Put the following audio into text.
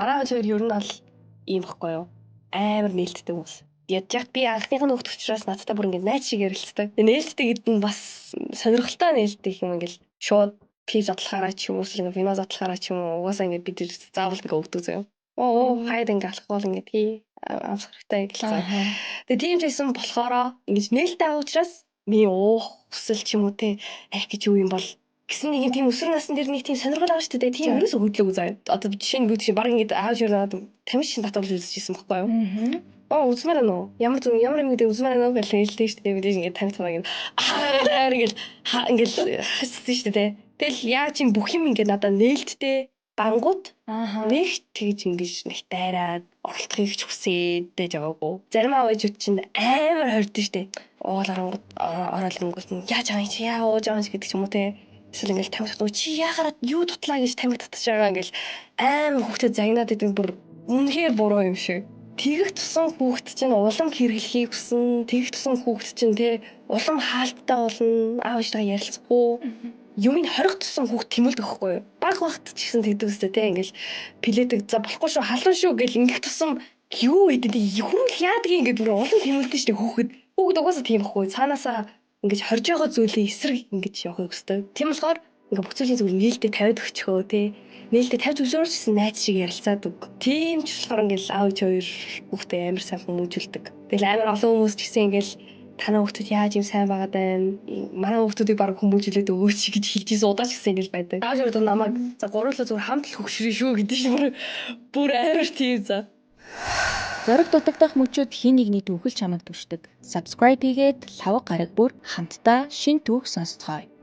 Бараа хоёр ер нь бол ийм байхгүй юу? Амар нээлттэй хүмүүс. Ядж яг би анхных нь хөвгт учраас надтай бүр ингээд найз шиг ярилцдаг. Тэгээ нээлттэй гэдэг нь бас сонирхолтой нээлттэй юм ингээл шууд пиз задлахаараа ч юм уу эсвэл вино задлахаараа ч юм уу угаасаа ингээд бид заавал ингээд өгдөг заяа. Оо хайд ингээд алхахвал ингээд тий амсгартай гэлцээ. Тэгээ тийм ч байсан болохоороо ингээд нээлттэй авах учраас би уух хүсэл ч юм уу те арх гэж юу юм бол гэсэн нэг тийм өсвөр насны дээр нэг тийм сонирхол байгаа шүү дээ. Тийм ерөөсөө хөдлөөгүй заяа. Одоо жишээ нь би тийм баг ингээд аав ширээд тамир шин татвал үзчихсэн байхгүй юу? Үзмээр нөө. Ямар юм гэдэг үзмээр нөө гэж хэлдэг шүү дээ. Бид ингээд тамир тамаа ингээд ингээд хассан шүү дээ. Тэгэл яаж юм бүх юм ингээд надад нээлттэй бангууд нэг тэгж ингэж нэг дайраад оролдохыг ч хүсээд жаваагүй. Зарим аавчууд чинь амар хордсон шүү дээ. Ууларангууд ороод ирэнгүүт нь яаж байгаа юм чи яа ууж байгаа юм гэдэг ч юм уу те. Эсвэл ингээл тамиг татдаг чи яагаад юу тутлаа гэж тамиг татчих байгаа ингээл амар хүүхдэд загнаад идэг бүр үнэхээр буруу юм шиг. Тэгэх тусан хүүхд чинь улам хэрэглэхийг хүсэн. Тэгэх тусан хүүхд чинь те улам хаалттай болно. Аав ээжтэйгээ ярилцахгүй. Юмыг хорих тусан хүүхд тэмүүлдэг байхгүй юу? Баг багт ч гэсэн тэгдэг үстэй те ингээл пледэг за болохгүй шүү халуун шүү гэл ингэх тусам юу гэдэг хүн яадаг юм гэдэг улам тэмүүлдэг шүү дээ хүүхэд. Хүүхэд угаасаа тийм байхгүй. Цаанаасаа ингэж хорж байгаа зүйлийн эсрэг ингэж явахыг хүсдэг. Тийм болохоор ингээ бүх зүйлийн зүйл нээлттэй тавиад өгчхөө те. Нээлттэй тавьж өгсөөр ч гэсэн найз шиг ярилцаад өг. Тийм ч болохоор ингээл аав хоёр хүүхдээ амар сайн хүмүүжүүлдэг. Тэгэл амар олон хүмүүс ч гэсэн ингээл танаа хүүхдүүд яаж юм сайн байгаад байна. Манай хүүхдүүдийг баг хүмүүжүүлээд өгөөч гэж хэлж суудаач гэсэн ингээл байдаг. Аав хоёр намайг за гурлаа зүгээр хамт л хөгшрөө шүү гэдэг шиг бүр амар тийм за. Зориг дутагдах мөчүүд хин нэгний түүхэл чамайг түшдэг. Subscribe хийгээд лавга гараг бүр хамтдаа шин түүх сонсцгоё.